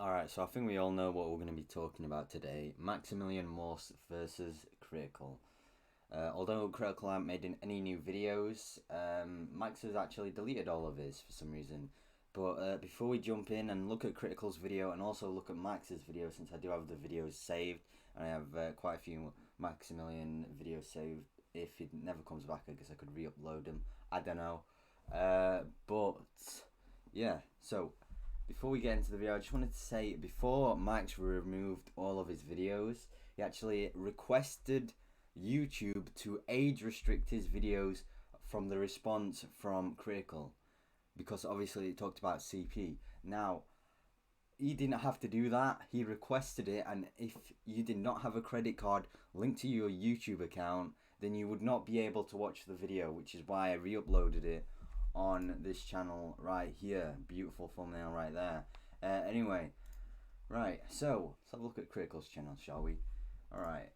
Alright, so I think we all know what we're going to be talking about today. Maximilian Morse versus Critikal. Although Critikal hasn't made any new videos, Max has actually deleted all of his for some reason. But before we jump in and look at Critikal's video and also look at Max's video, since I do have the videos saved, and I have quite a few Maximilian videos saved, if he never comes back I guess I could re-upload them, I don't know. But yeah, so before we get into the video, I just wanted to say, before Max removed all of his videos, he actually requested YouTube to age restrict his videos from the response from Critikal, because obviously it talked about CP. Now, he didn't have to do that, he requested it, and if you did not have a credit card linked to your YouTube account, then you would not be able to watch the video, which is why I re-uploaded it on this channel right here. Beautiful thumbnail right there. Anyway, right, so let's have a look at Critikal's channel, shall we? Alright,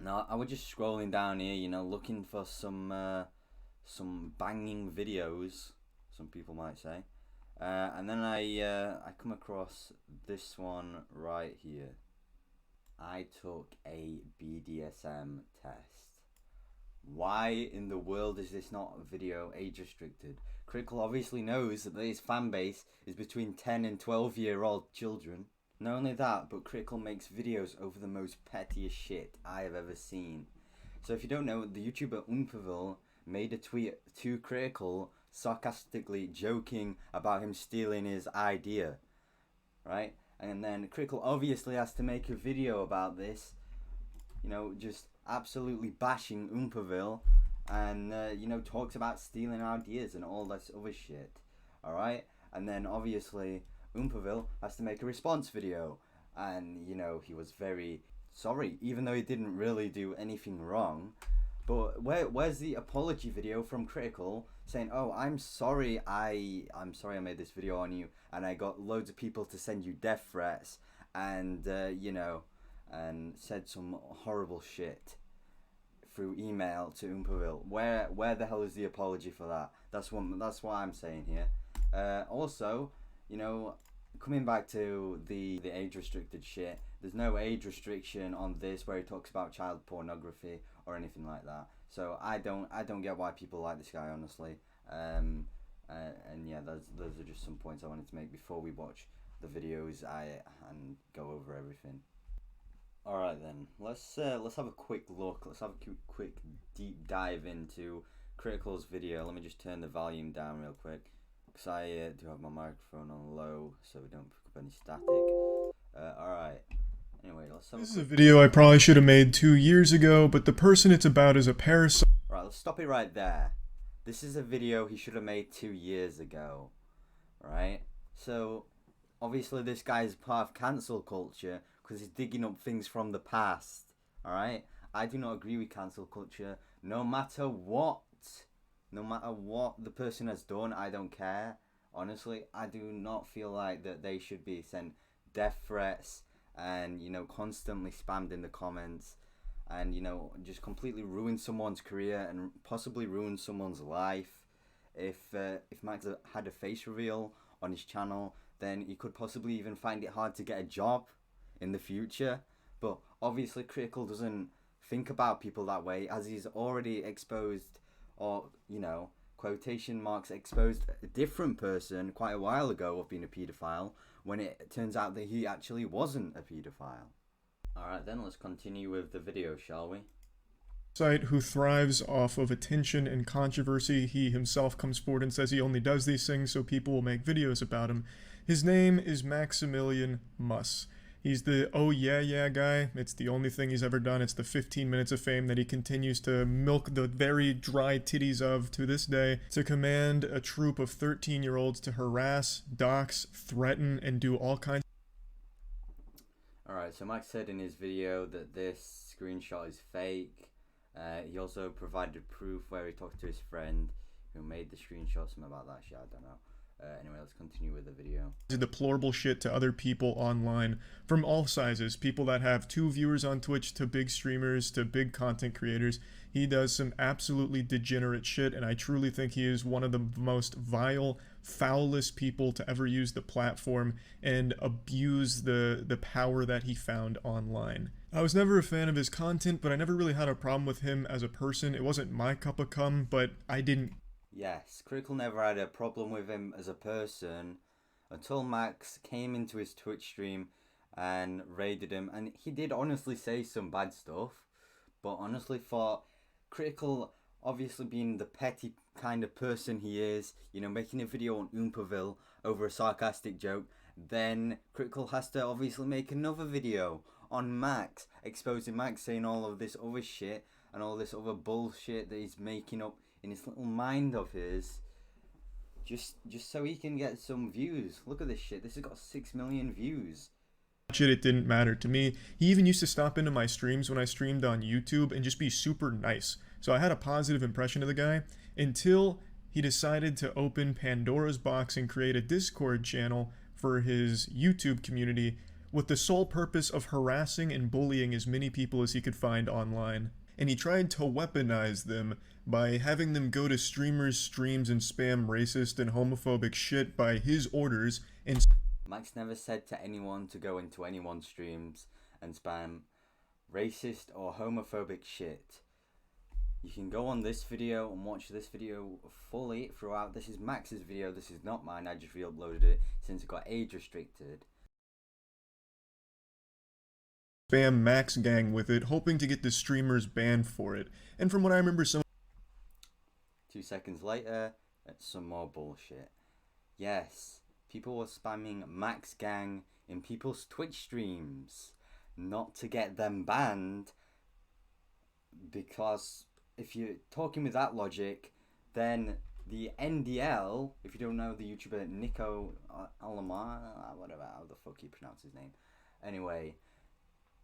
now I was just scrolling down here, you know, looking for some banging videos, some people might say, and then I come across this one right here. I took a BDSM test. Why in the world is this not video age restricted? Critikal obviously knows that his fan base is between 10 and 12-year-old children. Not only that, but Critikal makes videos over the most pettiest shit I have ever seen. So if you don't know, the YouTuber Umperville made a tweet to Critikal sarcastically joking about him stealing his idea, right? And then Critikal obviously has to make a video about this, you know, just absolutely bashing Umperville, and you know, talks about stealing ideas and all this other shit. Alright, and then obviously Umperville has to make a response video, and you know, he was very sorry, even though he didn't really do anything wrong. But where's the apology video from Critikal saying, oh, I'm sorry I made this video on you and I got loads of people to send you death threats and you know, and said some horrible shit through email to Umperville. Where the hell is the apology for that? That's what I'm saying here. Also, you know, coming back to the age restricted shit, there's no age restriction on this where he talks about child pornography or anything like that. So I don't get why people like this guy, honestly. And yeah, those are just some points I wanted to make before we watch the videos and go over everything. Alright then, let's have a quick look, let's have a quick deep dive into Critikal's video. Let me just turn the volume down real quick, because I do have my microphone on low so we don't pick up any static. Alright, anyway, let's have This is a video I probably should have made 2 years ago, but the person it's about is a parasite. Right, let's stop it right there. This is a video he should have made 2 years ago, right? So, obviously this guy is part of cancel culture, because he's digging up things from the past, alright? I do not agree with cancel culture, no matter what the person has done. I don't care. Honestly, I do not feel like that they should be sent death threats and, you know, constantly spammed in the comments and, you know, just completely ruin someone's career and possibly ruin someone's life. If Max had a face reveal on his channel, then he could possibly even find it hard to get a job in the future. But obviously Critikal doesn't think about people that way, as he's already exposed, or, you know, quotation marks, exposed a different person quite a while ago of being a paedophile, when it turns out that he actually wasn't a paedophile. Alright then, let's continue with the video, shall we? Who thrives off of attention and controversy. He himself comes forward and says he only does these things so people will make videos about him. His name is Maximilian Muss. He's the oh yeah guy. It's the only thing he's ever done. It's the 15 minutes of fame that he continues to milk the very dry titties of to this day, to command a troop of 13-year-olds to harass, dox, threaten, and do all kinds. Alright, so Max said in his video that this screenshot is fake. He also provided proof where he talked to his friend who made the screenshot, something about that shit, I don't know. Anyway, let's continue with the video. Deplorable shit to other people online from all sizes. People that have 2 viewers on Twitch to big streamers to big content creators. He does some absolutely degenerate shit, and I truly think he is one of the most vile, foulest people to ever use the platform and abuse the power that he found online. I was never a fan of his content, but I never really had a problem with him as a person. It wasn't my cup of cum, but I didn't. Yes, Critikal never had a problem with him as a person until Max came into his Twitch stream and raided him. And he did honestly say some bad stuff, but honestly for Critikal obviously being the petty kind of person he is, you know, making a video on Oompaville over a sarcastic joke, then Critikal has to obviously make another video on Max, exposing Max, saying all of this other shit and all this other bullshit that he's making up in his little mind of his, just so he can get some views. Look at this shit. This has got 6 million views. It didn't matter to me. He even used to stop into my streams when I streamed on YouTube and just be super nice. So I had a positive impression of the guy until he decided to open Pandora's box and create a Discord channel for his YouTube community with the sole purpose of harassing and bullying as many people as he could find online. And he tried to weaponize them by having them go to streamers' streams and spam racist and homophobic shit by his orders. And Max never said to anyone to go into anyone's streams and spam racist or homophobic shit. You can go on this video and watch this video fully throughout. This is Max's video, this is not mine. I just re-uploaded it since it got age restricted. Spam Max Gang with it, hoping to get the streamers banned for it. And from what I remember, 2 seconds later, it's some more bullshit. Yes, people were spamming Max Gang in people's Twitch streams, not to get them banned, because if you're talking with that logic, then the NDL, if you don't know the YouTuber Nico Alamar, whatever, how the fuck you pronounce his name. Anyway,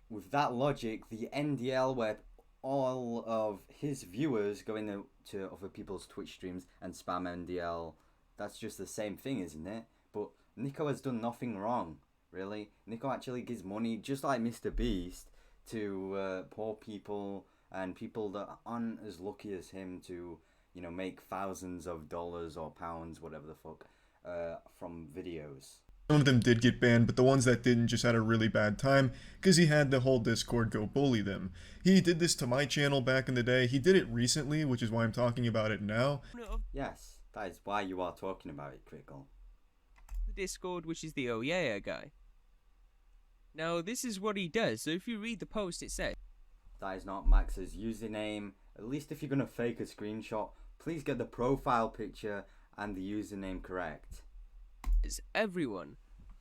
with that logic, the NDL, where all of his viewers go into other people's Twitch streams and spam NDL, that's just the same thing, isn't it? But Nico has done nothing wrong, really. Nico actually gives money, just like Mr. Beast, to poor people and people that aren't as lucky as him to, you know, make thousands of dollars or pounds, whatever the fuck, from videos. Some of them did get banned, but the ones that didn't just had a really bad time because he had the whole Discord go bully them. He did this to my channel back in the day. He did it recently, which is why I'm talking about it now. Yes, that is why you are talking about it, Critikal. The Discord, which is the oh yeah guy. Now, this is what he does. So if you read the post, it says, that is not Max's username. At least if you're going to fake a screenshot, please get the profile picture and the username correct. Everyone,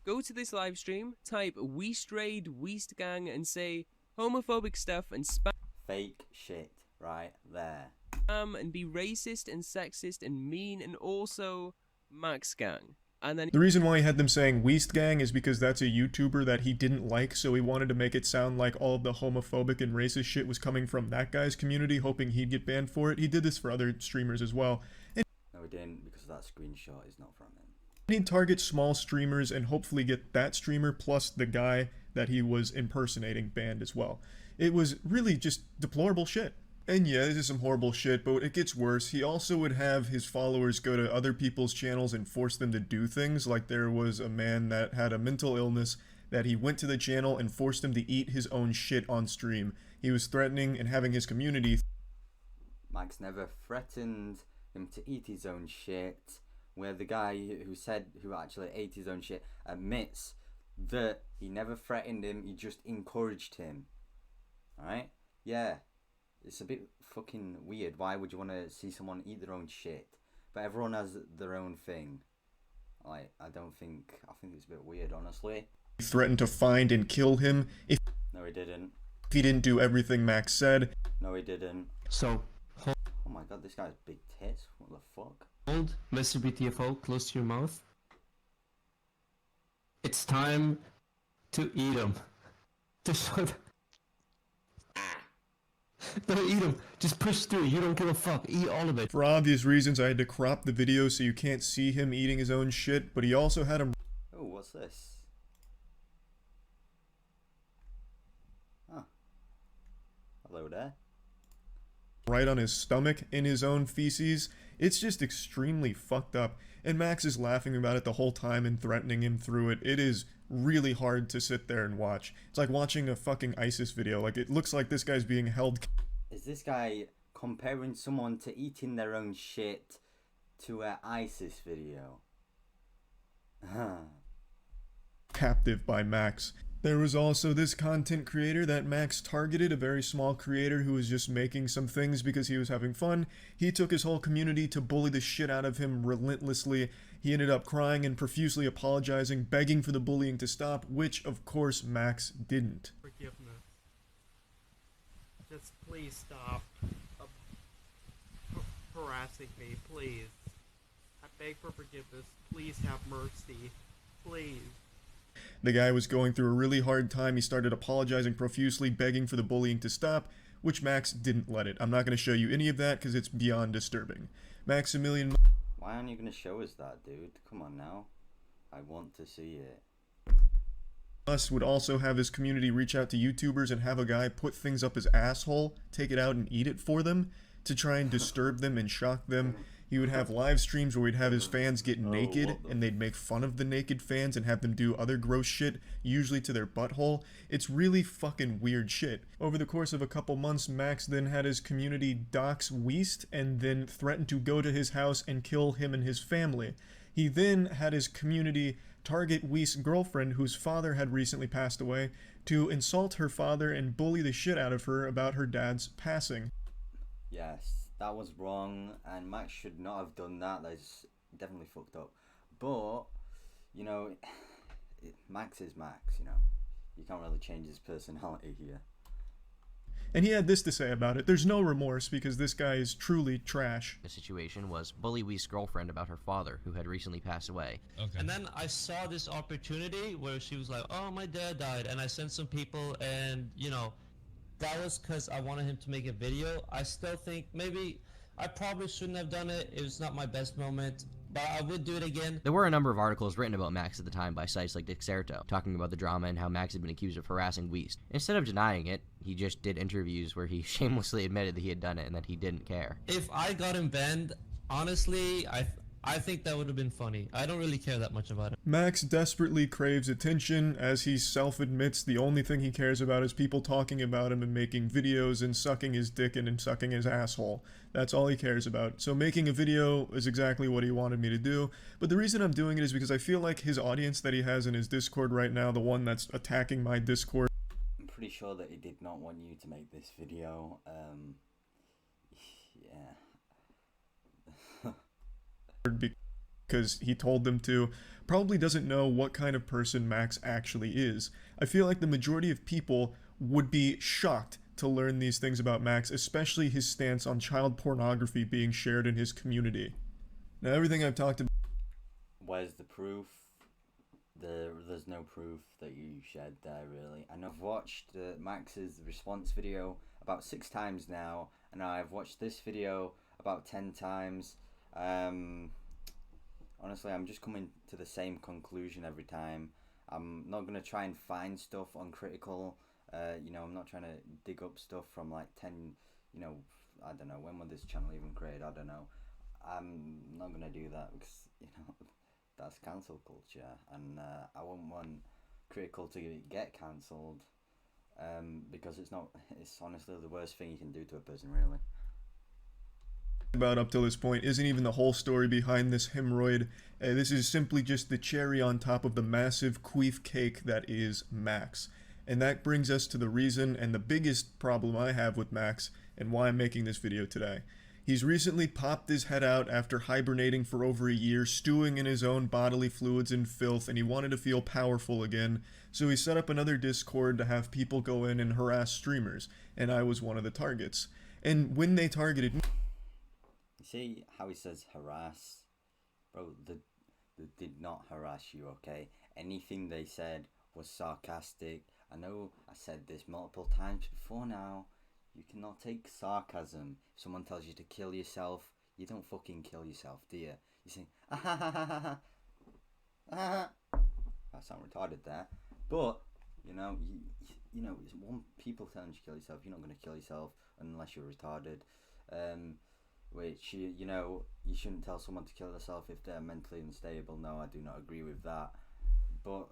go to this live stream, type Weast Raid, Weast Gang, and say homophobic stuff and spam. Fake shit right there. And be racist and sexist and mean and also Max Gang. And then the reason why he had them saying Weast Gang is because that's a YouTuber that he didn't like, so he wanted to make it sound like all of the homophobic and racist shit was coming from that guy's community, hoping he'd get banned for it. He did this for other streamers as well. No, he didn't, because that screenshot is not from him. He'd target small streamers and hopefully get that streamer plus the guy that he was impersonating banned as well. It was really just deplorable shit. And yeah, this is some horrible shit, but it gets worse. He also would have his followers go to other people's channels and force them to do things. Like there was a man that had a mental illness that he went to the channel and forced him to eat his own shit on stream. He was threatening and having his community. Max never threatened him to eat his own shit, where the guy who actually ate his own shit admits that he never threatened him, he just encouraged him. Alright? Yeah. It's a bit fucking weird. Why would you want to see someone eat their own shit? But everyone has their own thing. Like, I think it's a bit weird, honestly. He threatened to find and kill him if No, he didn't. he didn't do everything Max said. No, he didn't. So, Oh my god, this guy's big tits. What the fuck? hold Mr. BTFO close to your mouth. It's time to eat him. Just don't eat him. Just push through. You don't give a fuck. Eat all of it. For obvious reasons, I had to crop the video so you can't see him eating his own shit, but he also had him. Oh, what's this? Oh. Hello there. Right on his stomach in his own feces. It's just extremely fucked up. And Max is laughing about it the whole time and threatening him through it. It is really hard to sit there and watch. It's like watching a fucking ISIS video. Like, it looks like this guy's being held. Is this guy comparing someone to eating their own shit to an ISIS video? Captive by Max. There was also this content creator that Max targeted, a very small creator who was just making some things because he was having fun. He took his whole community to bully the shit out of him relentlessly. He ended up crying and profusely apologizing, begging for the bullying to stop, which of course Max didn't. Forgiveness. Just please stop harassing me, please. I beg for forgiveness. Please have mercy. Please. The guy was going through a really hard time. He started apologizing profusely, begging for the bullying to stop, which Max didn't let it. I'm not going to show you any of that because it's beyond disturbing. Maximilian... Why aren't you going to show us that, dude? Come on now. I want to see it. Us would also have his community reach out to YouTubers and have a guy put things up his asshole, take it out and eat it for them to try and disturb them and shock them. He would have live streams where he'd have his fans get naked and they'd make fun of the naked fans and have them do other gross shit, usually to their butthole. It's really fucking weird shit. Over the course of a couple months, Max then had his community dox Weast and then threatened to go to his house and kill him and his family. He then had his community target Weast's girlfriend, whose father had recently passed away, to insult her father and bully the shit out of her about her dad's passing. Yes, that was wrong, and Max should not have done that. That's definitely fucked up. But, you know, Max is Max, you know. You can't really change his personality here. And he had this to say about it. There's no remorse because this guy is truly trash. The situation was bully Wee's girlfriend about her father, who had recently passed away. Okay. And then I saw this opportunity where she was like, oh, my dad died. And I sent some people and, you know, that was because I wanted him to make a video. I still think maybe I probably shouldn't have done it. It was not my best moment, but I would do it again. There were a number of articles written about Max at the time by sites like Dixerto, talking about the drama and how Max had been accused of harassing Weast. Instead of denying it, he just did interviews where he shamelessly admitted that he had done it and that he didn't care. If I got him banned, honestly, I think that would have been funny. I don't really care that much about it. Max desperately craves attention. As he self-admits, the only thing he cares about is people talking about him and making videos and sucking his dick and sucking his asshole. That's all he cares about. So making a video is exactly what he wanted me to do. But the reason I'm doing it is because I feel like his audience that he has in his Discord right now, the one that's attacking my Discord... I'm pretty sure that he did not want you to make this video. Yeah. because he told them to, probably doesn't know what kind of person Max actually is. I feel like the majority of people would be shocked to learn these things about Max, especially his stance on child pornography being shared in his community. Now, everything I've talked about... Where's the proof? There's no proof that you shared there, really. And I've watched Max's response video about 6 times now, and I've watched this video about 10 times. Honestly, I'm just coming to the same conclusion every time. I'm not going to try and find stuff on Critikal. You know, I'm not trying to dig up stuff from like 10, you know, I don't know, when was this channel even created? I don't know. I'm not going to do that because, you know, that's cancel culture. And I wouldn't want Critikal to get cancelled because it's honestly the worst thing you can do to a person, really. About up till this point isn't even the whole story behind this hemorrhoid. This is simply just the cherry on top of the massive queef cake that is Max. And that brings us to the reason and the biggest problem I have with Max and why I'm making this video today. He's recently popped his head out after hibernating for over a year, stewing in his own bodily fluids and filth, and he wanted to feel powerful again, so he set up another Discord to have people go in and harass streamers, and I was one of the targets. And when they targeted me... See how he says harass? Bro, they did not harass you, okay? Anything they said was sarcastic. I know I said this multiple times before now. You cannot take sarcasm. If someone tells you to kill yourself, you don't fucking kill yourself, do you? You say, ah ha ha ha ha ha. That sound retarded there. But, you know, you know, when people telling you to kill yourself, you're not going to kill yourself unless you're retarded. which you know, you shouldn't tell someone to kill themselves if they're mentally unstable. No, I do not agree with that. But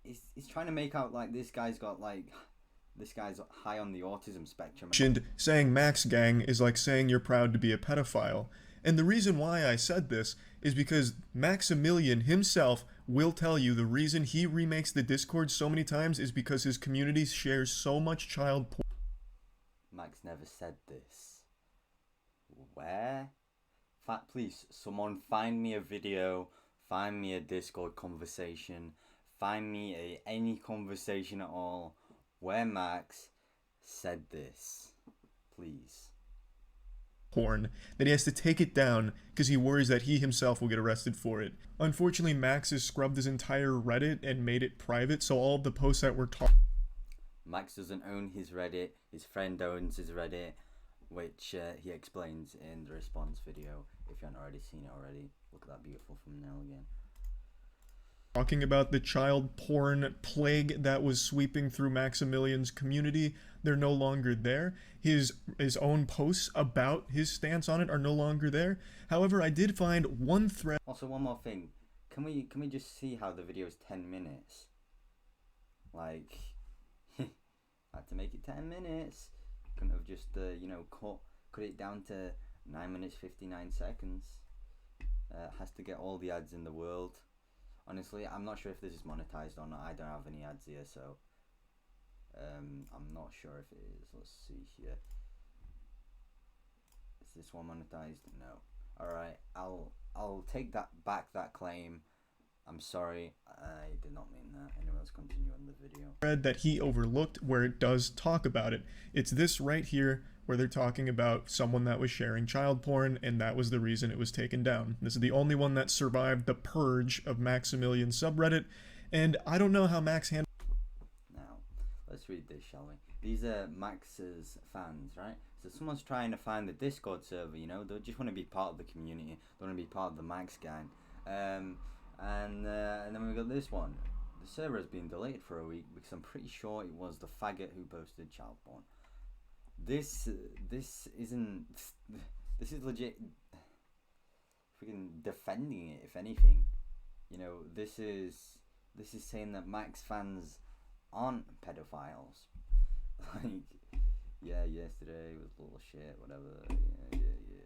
he's trying to make out like this guy's high on the autism spectrum. Saying Max Gang is like saying you're proud to be a pedophile. And the reason why I said this is because Maximilian himself will tell you the reason he remakes the Discord so many times is because his community shares so much child porn. Max never said this. Where? Fact, please, someone find me a video, find me a Discord conversation, find me any conversation at all where Max said this, please. Porn, that he has to take it down because he worries that he himself will get arrested for it. Unfortunately, Max has scrubbed his entire Reddit and made it private, so all of the posts that were Max doesn't own his Reddit, his friend owns his Reddit, which he explains in the response video. If you haven't already seen it already, look at that beautiful thumbnail again. Talking about the child porn plague that was sweeping through Maximilian's community, they're no longer there. His own posts about his stance on it are no longer there. However, I did find one thread. Also, one more thing. Can we just see how the video is 10 minutes? Like, had to make it 10 minutes. Couldn't have just you know, cut it down to 9 minutes 59 seconds. Has to get all the ads in the world. Honestly, I'm not sure if this is monetized or not. I don't have any ads here, so I'm not sure if it is. Let's see here. Is this one monetized? No. Alright, I'll take that claim. I'm sorry, I did not mean that. Anyway, let's continue on the video. Thread that he overlooked where it does talk about it. It's this right here where they're talking about someone that was sharing child porn, and that was the reason it was taken down. This is the only one that survived the purge of Maximilian subreddit, and I don't know how Max handled. Now, let's read this, shall we? These are Max's fans, right? So someone's trying to find the Discord server, you know, they just want to be part of the community, they want to be part of the Max gang. And then we got this one. The server has been deleted for a week because I'm pretty sure it was the faggot who posted child porn. This is legit freaking defending it, if anything. You know, this is saying that Max fans aren't pedophiles. Like, yeah, yesterday was a little shit, whatever. Yeah.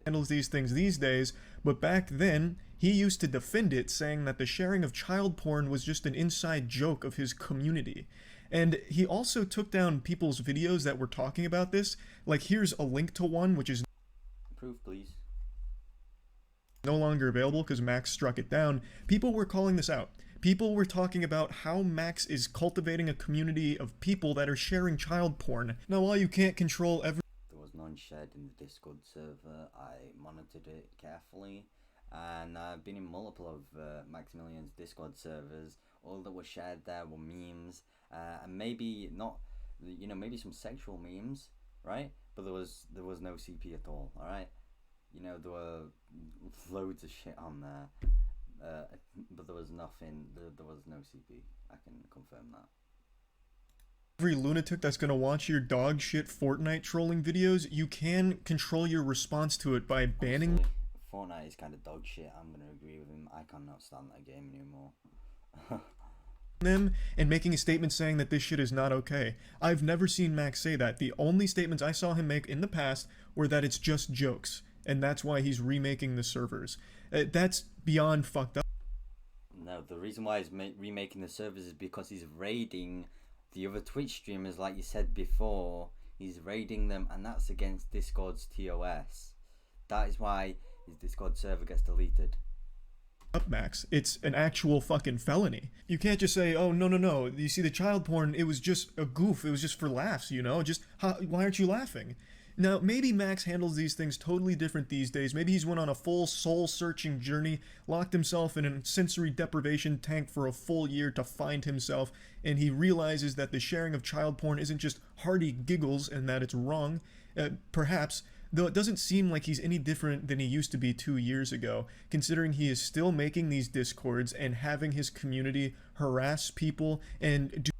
Handles these things these days, but back then he used to defend it, saying that the sharing of child porn was just an inside joke of his community. And he also took down people's videos that were talking about this. Like, here's a link to one which is proof, please. No longer available because Max struck it down. People were calling this out. People were talking about how Max is cultivating a community of people that are sharing child porn. Now, while you can't control every None shared in the Discord server, I monitored it carefully, and I've been in multiple of Maximilian's Discord servers. All that were shared there were memes, and maybe not, you know, maybe some sexual memes, right? But there was no CP at all. All right, you know, there were loads of shit on there, but there was nothing. There was no CP. I can confirm that. Every lunatic that's gonna watch your dog shit Fortnite trolling videos, you can control your response to it by banning. Honestly, Fortnite is kind of dog shit. I'm gonna agree with him. I cannot stand that game anymore. Them and making a statement saying that this shit is not okay. I've never seen Max say that. The only statements I saw him make in the past were that it's just jokes, and that's why he's remaking the servers. That's beyond fucked up. No, the reason why he's remaking the servers is because he's raiding the other Twitch streamers, like you said before. He's raiding them, and that's against Discord's TOS. That is why his Discord server gets deleted. Up, Max. It's an actual fucking felony. You can't just say, oh, no. You see, the child porn, it was just a goof. It was just for laughs, you know? Why aren't you laughing? Now, maybe Max handles these things totally different these days. Maybe he's went on a full soul-searching journey, locked himself in a sensory deprivation tank for a full year to find himself, and he realizes that the sharing of child porn isn't just hearty giggles and that it's wrong. Perhaps, though it doesn't seem like he's any different than he used to be 2 years ago, considering he is still making these Discords and having his community harass people and do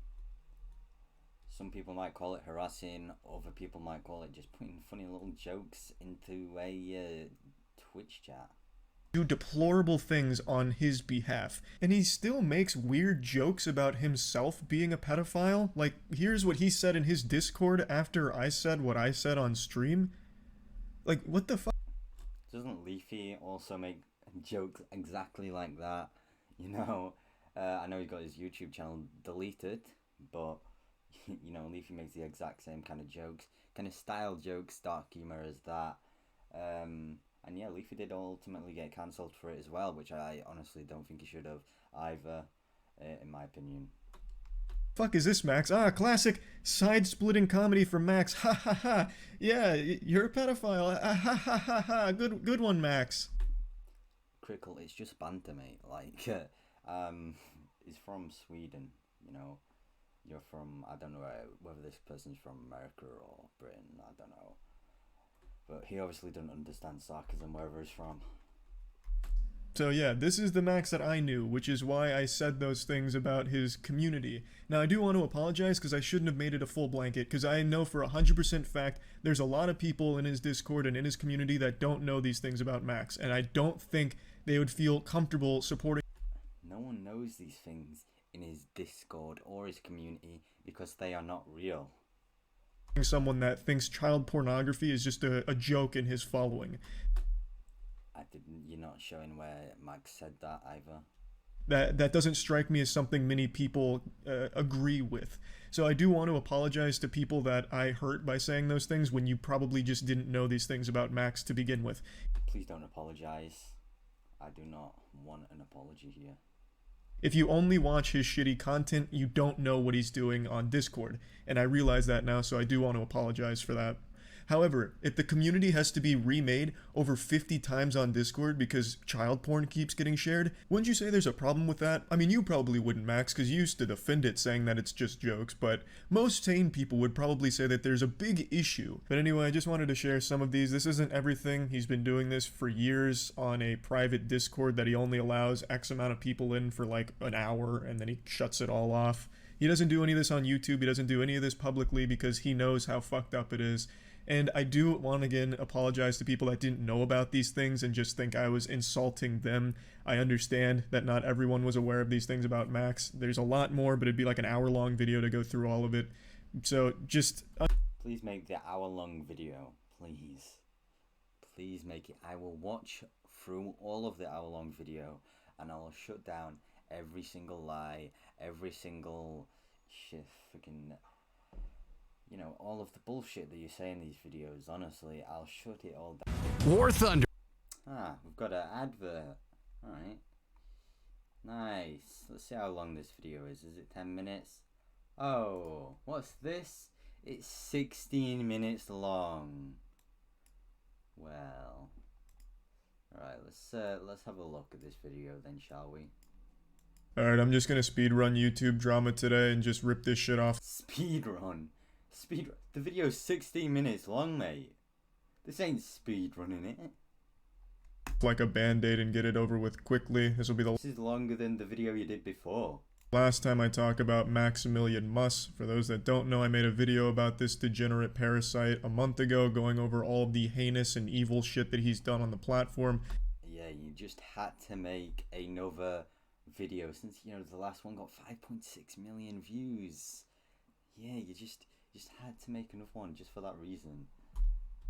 some people might call it harassing, other people might call it just putting funny little jokes into a Twitch chat. Do deplorable things on his behalf, and he still makes weird jokes about himself being a pedophile. Like, here's what he said in his Discord after I said what I said on stream. Like, what the fuck? Doesn't Leafy also make jokes exactly like that? You know, I know he got his YouTube channel deleted, but you know, Leafy makes the exact same kind of jokes, kind of style jokes, dark humor as that. And yeah, Leafy did ultimately get cancelled for it as well, which I honestly don't think he should have either, in my opinion. Fuck is this, Max? Ah, classic side-splitting comedy from Max. Ha ha ha. Yeah, you're a pedophile. Ah, ha ha ha ha. Good one, Max. Critikal, it's just banter, mate. Like, he's from Sweden, you know. You're from, I don't know whether this person's from America or Britain, I don't know. But he obviously doesn't understand sarcasm wherever he's from. So yeah, this is the Max that I knew, which is why I said those things about his community. Now I do want to apologize because I shouldn't have made it a full blanket, because I know for 100% fact there's a lot of people in his Discord and in his community that don't know these things about Max, and I don't think they would feel comfortable supporting. No one knows these things in his Discord or his community because they are not real. Someone that thinks child pornography is just a joke in his following. You're not showing where Max said that either. That doesn't strike me as something many people agree with. So I do want to apologize to people that I hurt by saying those things when you probably just didn't know these things about Max to begin with. Please don't apologize. I do not want an apology here. If you only watch his shitty content, you don't know what he's doing on Discord, and I realize that now, so I do want to apologize for that. However, if the community has to be remade over 50 times on Discord because child porn keeps getting shared, wouldn't you say there's a problem with that? I mean, you probably wouldn't, Max, because you used to defend it saying that it's just jokes, but most sane people would probably say that there's a big issue. But anyway, I just wanted to share some of these. This isn't everything. He's been doing this for years on a private Discord that he only allows X amount of people in for like an hour, and then he shuts it all off. He doesn't do any of this on YouTube. He doesn't do any of this publicly because he knows how fucked up it is. And I do want to again apologize to people that didn't know about these things and just think I was insulting them. I understand that not everyone was aware of these things about Max. There's a lot more, but it'd be like an hour-long video to go through all of it. So just... Please make the hour-long video, please. Please make it. I will watch through all of the hour-long video and I will shut down every single lie, every single shit, freaking... You know, all of the bullshit that you say in these videos, honestly, I'll shut it all down. War Thunder. Ah, we've got an advert. Alright. Nice. Let's see how long this video is. Is it 10 minutes? Oh, what's this? It's 16 minutes long. Well. Alright, let's have a look at this video then, shall we? Alright, I'm just gonna speedrun YouTube drama today and just rip this shit off. Speedrun? The video's 16 minutes long, mate. This ain't speedrunning it. Like a band-aid and get it over with quickly. This will be the... This is longer than the video you did before. Last time I talk about Maximilian Muss. For those that don't know, I made a video about this degenerate parasite a month ago, going over all of the heinous and evil shit that he's done on the platform. Yeah, you just had to make another video since, you know, the last one got 5.6 million views. Yeah, you just had to make another one just for that reason.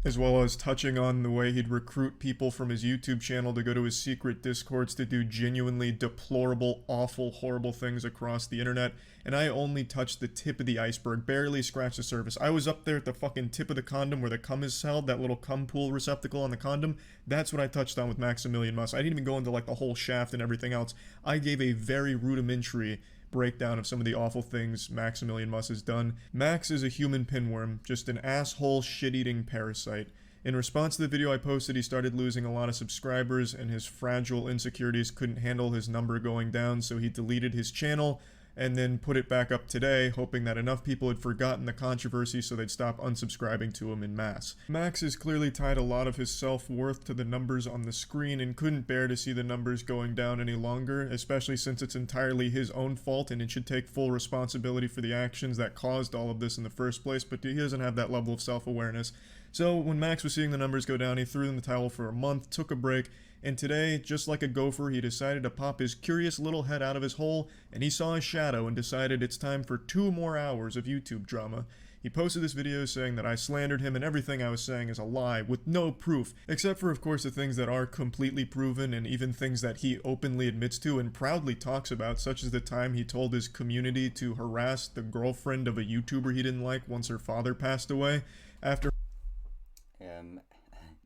As well as touching on the way he'd recruit people from his YouTube channel to go to his secret Discords to do genuinely deplorable, awful, horrible things across the internet. And I only touched the tip of the iceberg, barely scratched the surface. I was up there at the fucking tip of the condom where the cum is held, that little cum pool receptacle on the condom. That's what I touched on with Maximilian Muss. I didn't even go into like the whole shaft and everything else. I gave a very rudimentary breakdown of some of the awful things Maximilian Muss has done. Max is a human pinworm, just an asshole shit-eating parasite. In response to the video I posted, he started losing a lot of subscribers and his fragile insecurities couldn't handle his number going down, so he deleted his channel. and then put it back up today, hoping that enough people had forgotten the controversy so they'd stop unsubscribing to him en masse. Max has clearly tied a lot of his self-worth to the numbers on the screen and couldn't bear to see the numbers going down any longer, especially since it's entirely his own fault and it should take full responsibility for the actions that caused all of this in the first place, but he doesn't have that level of self-awareness. So when Max was seeing the numbers go down, he threw in the towel for a month, took a break, and today, just like a gopher, he decided to pop his curious little head out of his hole, and he saw a shadow and decided it's time for 2 more hours of YouTube drama. He posted this video saying that I slandered him and everything I was saying is a lie, with no proof, except for of course the things that are completely proven and even things that he openly admits to and proudly talks about, such as the time he told his community to harass the girlfriend of a YouTuber he didn't like once her father passed away. After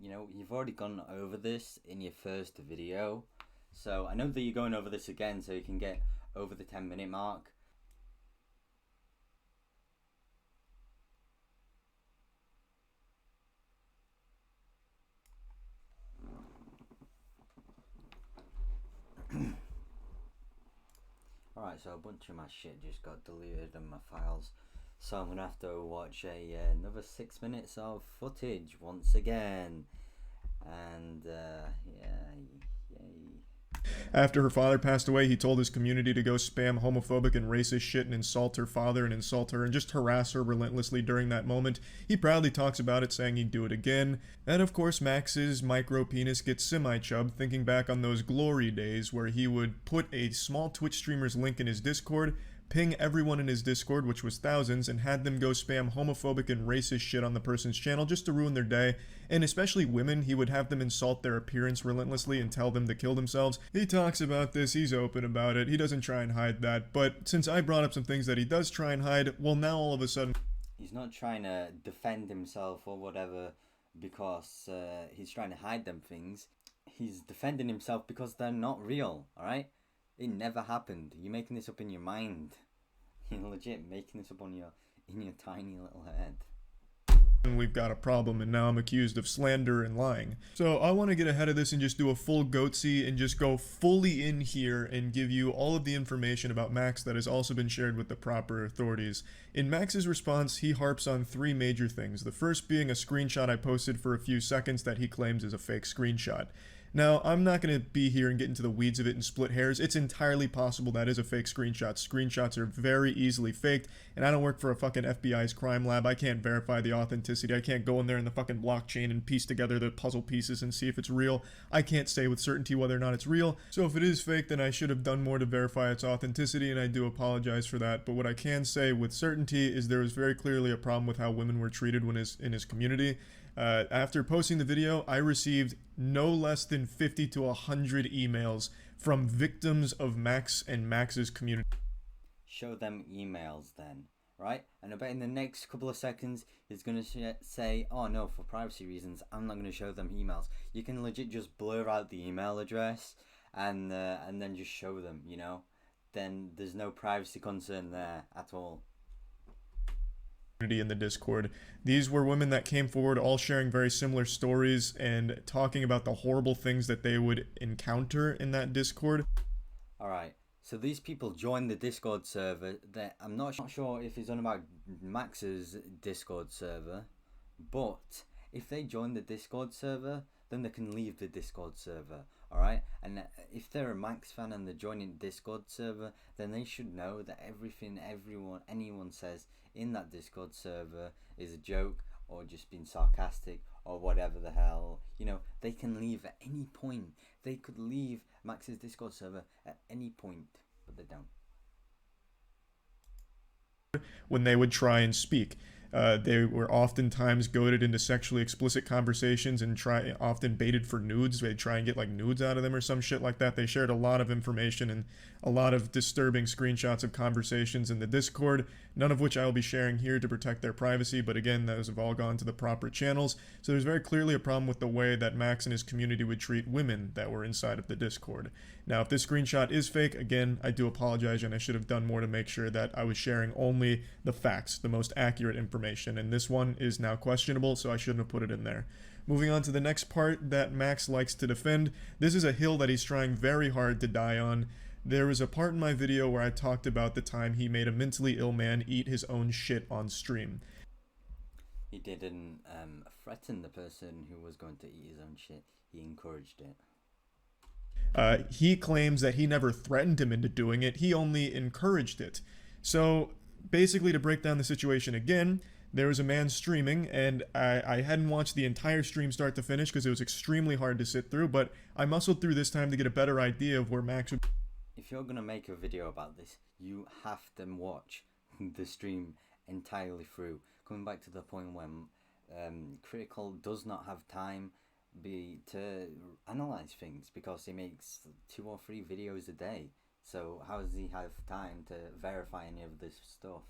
you know, you've already gone over this in your first video, so I know that you're going over this again so you can get over the 10-minute mark. Alright, so a bunch of my shit just got deleted in my files. So I'm gonna have to watch another 6 minutes of footage once again, and yay. After her father passed away, he told his community to go spam homophobic and racist shit and insult her father and insult her and just harass her relentlessly during that moment. He proudly talks about it, saying he'd do it again. And of course, Max's micro penis gets semi-chub, thinking back on those glory days where he would put a small Twitch streamer's link in his Discord, ping everyone in his Discord, which was thousands, and had them go spam homophobic and racist shit on the person's channel just to ruin their day. And especially women, he would have them insult their appearance relentlessly and tell them to kill themselves. He talks about this, he's open about it, he doesn't try and hide that, but since I brought up some things that he does try and hide, well now all of a sudden... He's not trying to defend himself or whatever because he's trying to hide them things. He's defending himself because they're not real, alright? It never happened. You're making this up in your mind. You're legit making this up in your tiny little head. We've got a problem, and now I'm accused of slander and lying. So I want to get ahead of this and just do a full goatsy and just go fully in here and give you all of the information about Max that has also been shared with the proper authorities. In Max's response, he harps on 3 major things. The first being a screenshot I posted for a few seconds that he claims is a fake screenshot. Now, I'm not going to be here and get into the weeds of it and split hairs. It's entirely possible that is a fake screenshot. Screenshots are very easily faked, and I don't work for a fucking FBI's crime lab. I can't verify the authenticity. I can't go in there in the fucking blockchain and piece together the puzzle pieces and see if it's real. I can't say with certainty whether or not it's real. So if it is fake, then I should have done more to verify its authenticity, and I do apologize for that. But what I can say with certainty is there was very clearly a problem with how women were treated when in his community. After posting the video, I received no less than 50 to 100 emails from victims of Max and Max's community. Show them emails then, right? And I bet in the next couple of seconds, he's going to say, oh no, for privacy reasons, I'm not going to show them emails. You can legit just blur out the email address and then just show them, you know? Then there's no privacy concern there at all. In the Discord. These were women that came forward all sharing very similar stories and talking about the horrible things that they would encounter in that Discord. Alright, so these people joined the Discord server. I'm not sure if it's on about Max's Discord server, but if they join the Discord server, then they can leave the Discord server. Alright, and if they're a Max fan and they're joining the Discord server, then they should know that everything anyone says in that Discord server is a joke or just being sarcastic or whatever the hell. You know, they can leave at any point. They could leave Max's Discord server at any point, but they don't. When they would try and speak. They were oftentimes goaded into sexually explicit conversations and often baited for nudes. They'd try and get like nudes out of them or some shit like that. They shared a lot of information and a lot of disturbing screenshots of conversations in the Discord, none of which I will be sharing here to protect their privacy, but again, those have all gone to the proper channels. So there's very clearly a problem with the way that Max and his community would treat women that were inside of the Discord. Now, if this screenshot is fake, again, I do apologize, and I should have done more to make sure that I was sharing only the facts, the most accurate information, and this one is now questionable, so I shouldn't have put it in there. Moving on to the next part that Max likes to defend. This is a hill that he's trying very hard to die on. There was a part in my video where I talked about the time he made a mentally ill man eat his own shit on stream. He didn't threaten the person who was going to eat his own shit. He encouraged it. He claims that he never threatened him into doing it, he only encouraged it. So, basically, to break down the situation again, there was a man streaming, and I hadn't watched the entire stream start to finish because it was extremely hard to sit through, but I muscled through this time to get a better idea of where Max would... If you're going to make a video about this, you have to watch the stream entirely through. Coming back to the point when Critikal does not have time to analyze things because he makes 2 or 3 videos a day. So how does he have time to verify any of this stuff?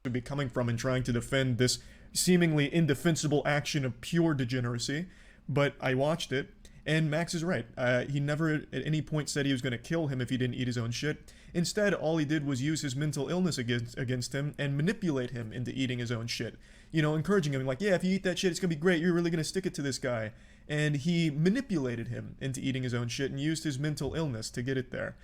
...would be coming from and trying to defend this seemingly indefensible action of pure degeneracy. But I watched it, and Max is right. He never at any point said he was going to kill him if he didn't eat his own shit. Instead, all he did was use his mental illness against him and manipulate him into eating his own shit. You know, encouraging him, like, yeah, if you eat that shit, it's going to be great. You're really going to stick it to this guy. And he manipulated him into eating his own shit and used his mental illness to get it there.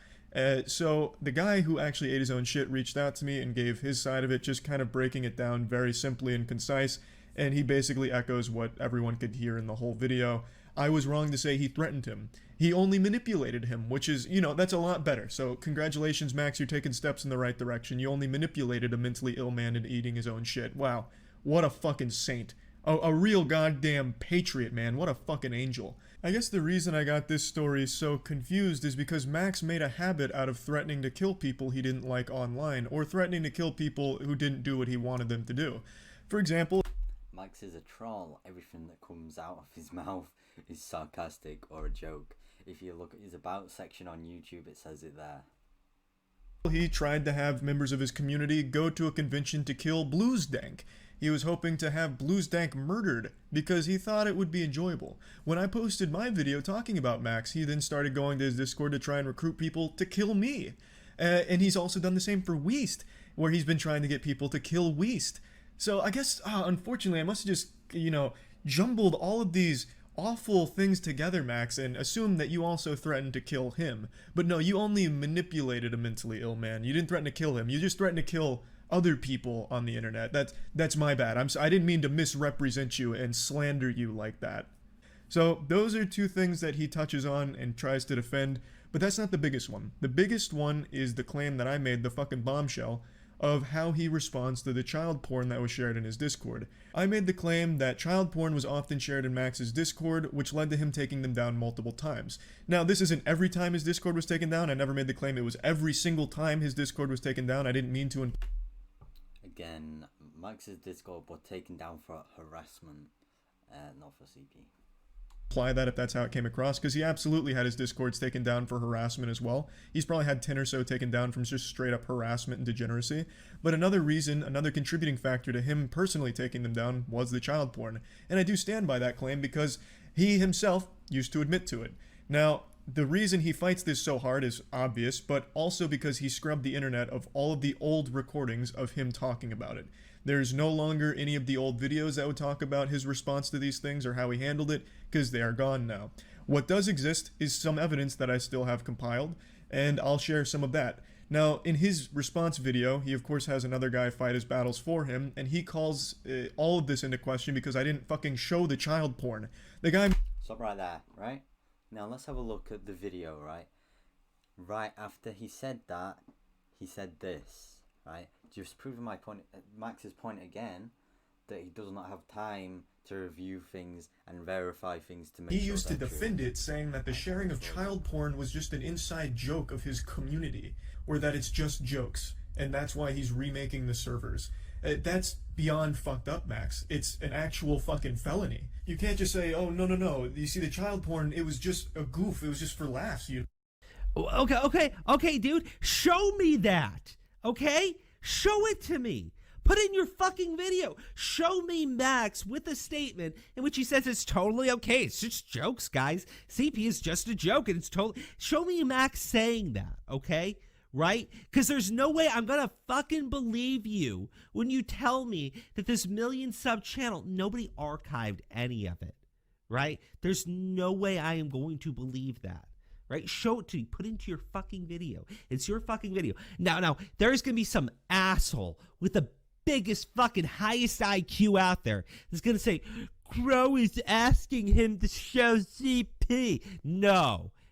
So the guy who actually ate his own shit reached out to me and gave his side of it, just kind of breaking it down very simply and concise. And he basically echoes what everyone could hear in the whole video. I was wrong to say he threatened him. He only manipulated him, which is, you know, that's a lot better. So congratulations, Max, you're taking steps in the right direction. You only manipulated a mentally ill man into eating his own shit. Wow, what a fucking saint. A real goddamn patriot, man. What a fucking angel. I guess the reason I got this story so confused is because Max made a habit out of threatening to kill people he didn't like online, or threatening to kill people who didn't do what he wanted them to do. For example, Max is a troll. Everything that comes out of his mouth is sarcastic or a joke. If you look at his about section on YouTube, it says it there. He tried to have members of his community go to a convention to kill Bluesdank. He was hoping to have Bluesdank murdered because he thought it would be enjoyable. When I posted my video talking about Max, he then started going to his Discord to try and recruit people to kill me. And he's also done the same for Weast, where he's been trying to get people to kill Weast. So I guess, unfortunately, I must have just, you know, jumbled all of these awful things together, Max, and assumed that you also threatened to kill him. But no, you only manipulated a mentally ill man. You didn't threaten to kill him. You just threatened to kill other people on the internet. That's my bad. I didn't mean to misrepresent you and slander you like that. So those are 2 things that he touches on and tries to defend, but that's not the biggest one. The biggest one is the claim that I made, the fucking bombshell, of how he responds to the child porn that was shared in his Discord. I made the claim that child porn was often shared in Max's Discord, which led to him taking them down multiple times. Now, this isn't every time his Discord was taken down. I never made the claim it was every single time his Discord was taken down. I didn't mean to. Again, Max's Discord was taken down for harassment, not for CP. Apply that if that's how it came across, because he absolutely had his Discords taken down for harassment as well. He's probably had 10 or so taken down from just straight up harassment and degeneracy. But another reason, another contributing factor to him personally taking them down was the child porn. And I do stand by that claim because he himself used to admit to it. Now, the reason he fights this so hard is obvious, but also because he scrubbed the internet of all of the old recordings of him talking about it. There's no longer any of the old videos that would talk about his response to these things or how he handled it, because they are gone now. What does exist is some evidence that I still have compiled, and I'll share some of that. Now, in his response video, he of course has another guy fight his battles for him, and he calls all of this into question because I didn't fucking show the child porn. The guy... Stop right there, right? Now let's have a look at the video, right? Right after he said that, he said this, right? Just proving my point, Max's point again, that he does not have time to review things and verify things to make sure he used to they're defend true. it, saying that the sharing of child porn was just an inside joke of his community, or that it's just jokes, and that's why he's remaking the servers. That's beyond fucked up, Max. It's an actual fucking felony. You can't just say, oh, no. You see, the child porn, it was just a goof. It was just for laughs. Okay, dude. Show me that, okay? Show it to me. Put in your fucking video. Show me Max with a statement in which he says it's totally okay. It's just jokes, guys. CP is just a joke, and it's totally... Show me Max saying that, okay? Right? Because there's no way I'm gonna fucking believe you when you tell me that this 1 million sub channel, nobody archived any of it, right? There's no way I am going to believe that, right? Show it to you. Put it into your fucking video. It's your fucking video. Now, there's going to be some asshole with the biggest fucking highest IQ out there that's going to say, Crow is asking him to show CP.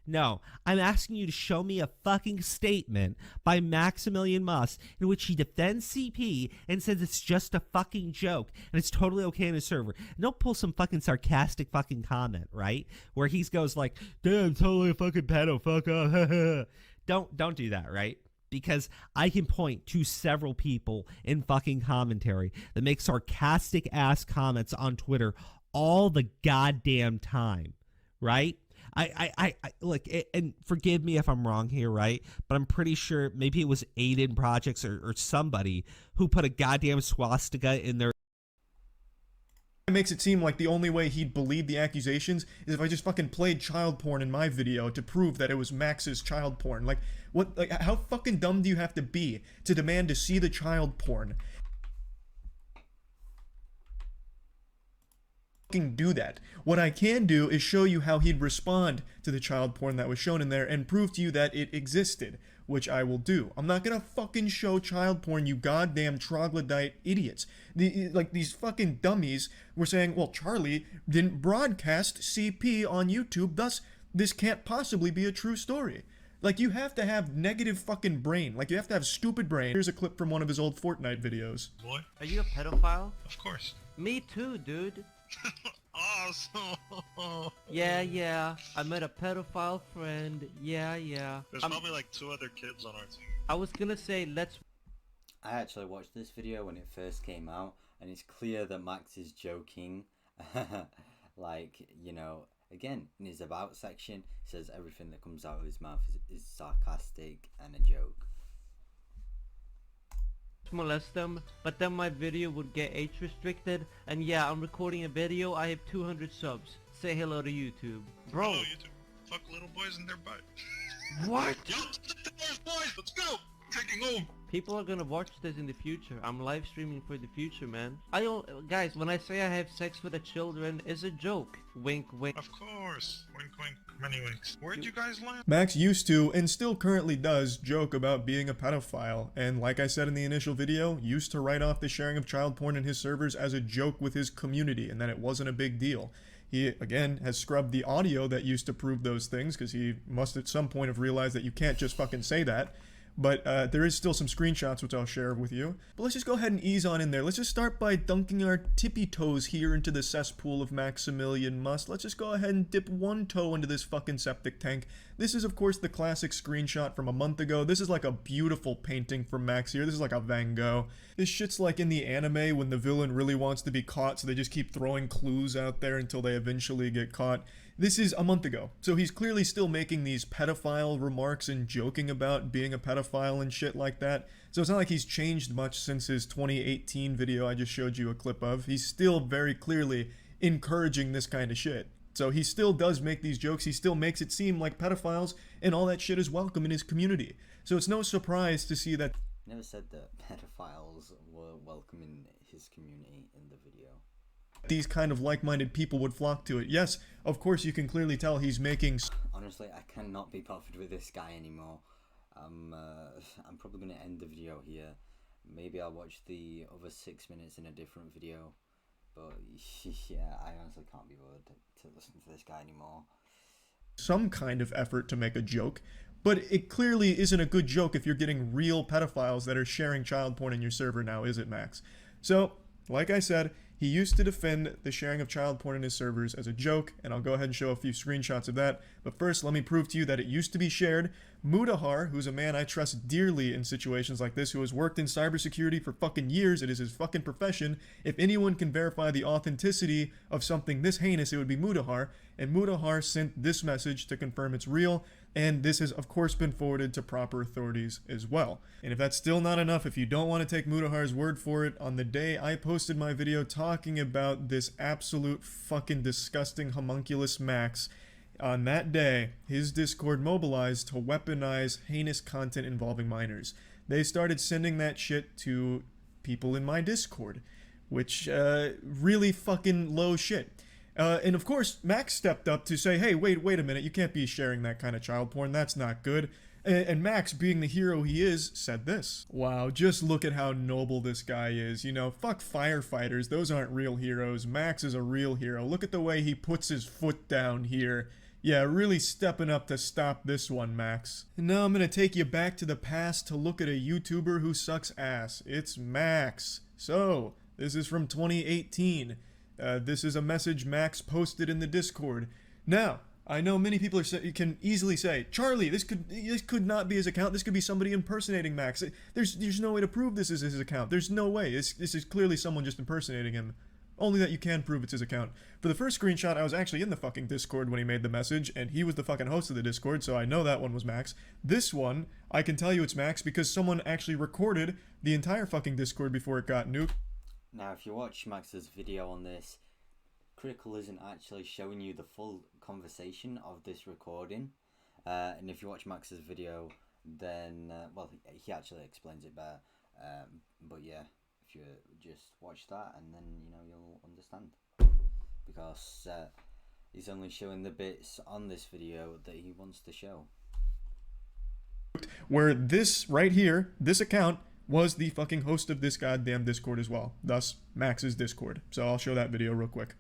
No, I'm asking you to show me a fucking statement by Maximilian Muss in which he defends CP and says it's just a fucking joke and it's totally okay on his server. And don't pull some fucking sarcastic fucking comment, right? Where he goes like, damn, totally a fucking pedo, fuck off. Don't do that, right? Because I can point to several people in fucking commentary that make sarcastic ass comments on Twitter all the goddamn time, right? I look, and forgive me if I'm wrong here, right? But I'm pretty sure maybe it was Aiden Projects or somebody who put a goddamn swastika in their. It makes it seem like the only way he'd believe the accusations is if I just fucking played child porn in my video to prove that it was Max's child porn. Like, what? Like, how fucking dumb do you have to be to demand to see the child porn? Do that. What I can do is show you how he'd respond to the child porn that was shown in there and prove to you that it existed, which I will do. I'm not gonna fucking show child porn, you goddamn troglodyte idiots. These fucking dummies were saying, well, Charlie didn't broadcast CP on YouTube, thus this can't possibly be a true story. Like, you have to have negative fucking brain. Like, you have to have stupid brain. Here's a clip from one of his old Fortnite videos. Boy? Are you a pedophile? Of course. Me too, dude. Awesome. Yeah. I met a pedophile friend. Yeah. There's probably like 2 other kids on our team. I was gonna say, let's... I actually watched this video when it first came out, and it's clear that Max is joking. Like, you know, again, in his about section, he says everything that comes out of his mouth is sarcastic and a joke. molest them, but then my video would get age restricted, and yeah, I'm recording a video, I have 200 subs. Say hello to YouTube. Bro! Hello, YouTube. Fuck little boys in their butt. What? Yo, boys, let's go! Taking home! People are gonna watch this in the future. I'm live streaming for the future, man. Guys, when I say I have sex with the children, it's a joke. Wink, wink. Of course. Wink, wink. Many winks. Where'd you guys land? Max used to, and still currently does, joke about being a pedophile, and like I said in the initial video, used to write off the sharing of child porn in his servers as a joke with his community, and that it wasn't a big deal. He, again, has scrubbed the audio that used to prove those things, because he must at some point have realized that you can't just fucking say that. But there is still some screenshots which I'll share with you. But let's just go ahead and ease on in there. Let's just start by dunking our tippy toes here into the cesspool of Maximilian Muss. Let's just go ahead and dip one toe into this fucking septic tank. This is, of course, the classic screenshot from a month ago. This is like a beautiful painting from Max here. This is like a Van Gogh. This shit's like in the anime when the villain really wants to be caught, so they just keep throwing clues out there until they eventually get caught. This is a month ago, so he's clearly still making these pedophile remarks and joking about being a pedophile and shit like that. So it's not like he's changed much since his 2018 video I just showed you a clip of. He's still very clearly encouraging this kind of shit. So he still does make these jokes, he still makes it seem like pedophiles and all that shit is welcome in his community. So it's no surprise to see that... Never said that pedophiles were welcome in his community in the video. These kind of like-minded people would flock to it. Yes, of course you can clearly tell he's making... Honestly, I cannot be bothered with this guy anymore. I'm probably going to end the video here. Maybe I'll watch the other 6 minutes in a different video. But yeah, I honestly can't be bothered to listen to this guy anymore. Some kind of effort to make a joke, but it clearly isn't a good joke if you're getting real pedophiles that are sharing child porn in your server now, is it, Max? So, like I said, he used to defend the sharing of child porn in his servers as a joke, and I'll go ahead and show a few screenshots of that. But first, let me prove to you that it used to be shared. Mudahar, who's a man I trust dearly in situations like this, who has worked in cybersecurity for fucking years, it is his fucking profession. If anyone can verify the authenticity of something this heinous, it would be Mudahar. And Mudahar sent this message to confirm it's real, and this has of course been forwarded to proper authorities as well. And if that's still not enough, if you don't want to take Mudahar's word for it, on the day I posted my video talking about this absolute fucking disgusting homunculus Max, on that day, his Discord mobilized to weaponize heinous content involving minors. They started sending that shit to people in my Discord, which really fucking low shit. And of course, Max stepped up to say, hey, wait a minute, you can't be sharing that kind of child porn, that's not good. And Max, being the hero he is, said this. Wow, just look at how noble this guy is. You know, fuck firefighters, those aren't real heroes. Max is a real hero. Look at the way he puts his foot down here. Yeah, really stepping up to stop this one, Max. And now I'm gonna take you back to the past to look at a YouTuber who sucks ass. It's Max. So, this is from 2018. This is a message Max posted in the Discord. Now, I know many people can easily say, Charlie, this could not be his account. This could be somebody impersonating Max. There's no way to prove this is his account. There's no way. This is clearly someone just impersonating him. Only that you can prove it's his account. For the first screenshot, I was actually in the fucking Discord when he made the message, and he was the fucking host of the Discord, so I know that one was Max. This one, I can tell you it's Max because someone actually recorded the entire fucking Discord before it got nuked. Now, if you watch Max's video on this, Critikal isn't actually showing you the full conversation of this recording. And if you watch Max's video, then, well, he actually explains it better. But yeah, if you just watch that, and then, you know, you'll understand. Because he's only showing the bits on this video that he wants to show. Where this, right here, this account, was the fucking host of this goddamn Discord as well. Thus, Max's Discord. So I'll show that video real quick.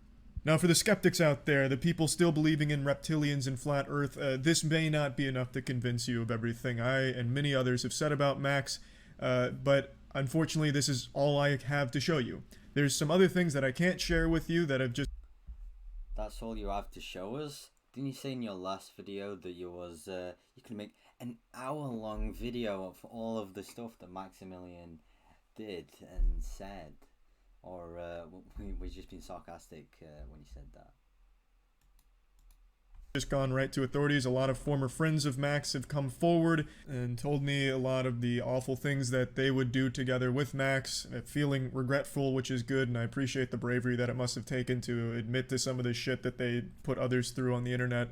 Now, for the skeptics out there, the people still believing in reptilians and flat earth, this may not be enough to convince you of everything I and many others have said about Max, but unfortunately, this is all I have to show you. There's some other things that I can't share with you that have just... That's all you have to show us? Didn't you say in your last video that you could make an hour-long video of all of the stuff that Maximilian did and said? Or we're just being sarcastic when you said that? Just gone right to authorities. A lot of former friends of Max have come forward and told me a lot of the awful things that they would do together with Max, feeling regretful, which is good, and I appreciate the bravery that it must have taken to admit to some of the shit that they put others through on the internet.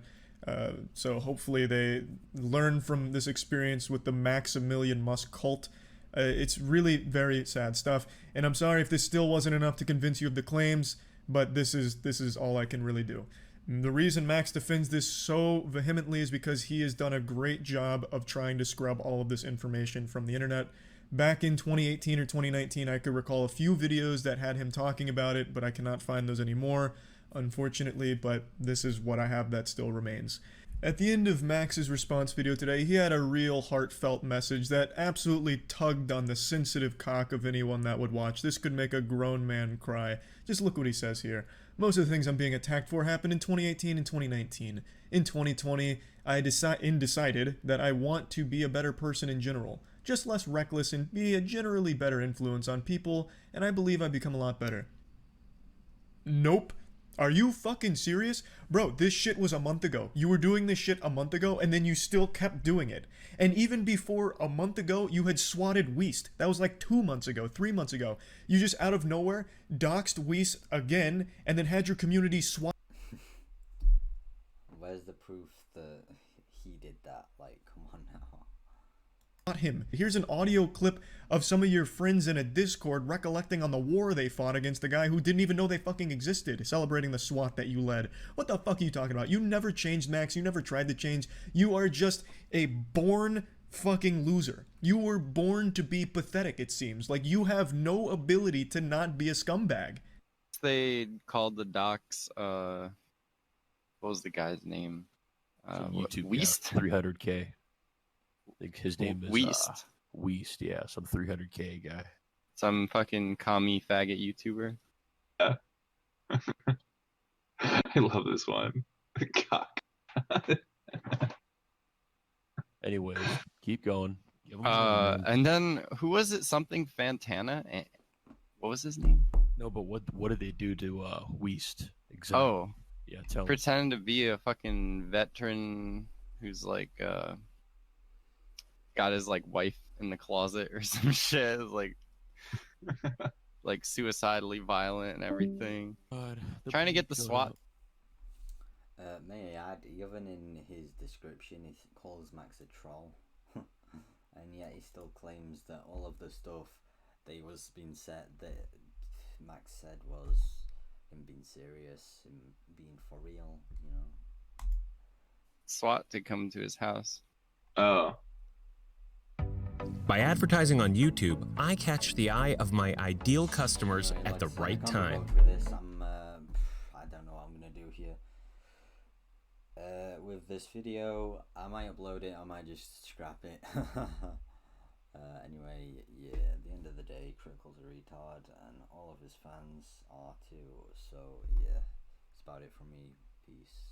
So hopefully they learn from this experience with the Maximilian Musk cult. It's really very sad stuff, and I'm sorry if this still wasn't enough to convince you of the claims, but this is all I can really do. The reason Max defends this so vehemently is because he has done a great job of trying to scrub all of this information from the internet. Back in 2018 or 2019, I could recall a few videos that had him talking about it, but I cannot find those anymore, unfortunately, but this is what I have that still remains. At the end of Max's response video today, he had a real heartfelt message that absolutely tugged on the sensitive cock of anyone that would watch. This could make a grown man cry. Just look what he says here. Most of the things I'm being attacked for happened in 2018 and 2019. In 2020, I decided that I want to be a better person in general. Just less reckless and be a generally better influence on people, and I believe I've become a lot better. Nope. Are you fucking serious? Bro, this shit was a month ago. You were doing this shit a month ago, and then you still kept doing it. And even before a month ago, you had swatted Weast. That was like 2 months ago, 3 months ago. You just out of nowhere doxed Weast again, and then had your community swat. Where's the proof that he did that? Like, come on now. Not him. Here's an audio clip of some of your friends in a Discord recollecting on the war they fought against the guy who didn't even know they fucking existed, celebrating the SWAT that you led. What the fuck are you talking about? You never changed, Max. You never tried to change. You are just a born fucking loser. You were born to be pathetic, it seems. Like, you have no ability to not be a scumbag. They called the docs, what was the guy's name? YouTube Weast? 300K. Like his name is Weast. Weast, yeah, some 300K guy. Some fucking commie faggot YouTuber. I love this one. Cock. Anyways, keep going. Give him And then who was it? Something Fantana? What was his name? No, but what did they do to Weast? Exactly. Oh, yeah, tell me. pretend to be a fucking veteran who's like got his like wife in the closet or some shit, like suicidally violent and everything. God, Trying to get the SWAT. May I add, even in his description, he calls Max a troll. And yet he still claims that all of the stuff that was being said, that Max said, was him being serious, him being for real, you know. SWAT to come to his house. Oh. By advertising on YouTube, I catch the eye of my ideal customers Anyway, at the like I said, I right can't be time. bothered with this. I don't know what I'm gonna do here. With this video, I might upload it, I might just scrap it. Anyway, yeah, at the end of the day, Critikal's a retard, and all of his fans are too, so yeah, that's about it from me. Peace.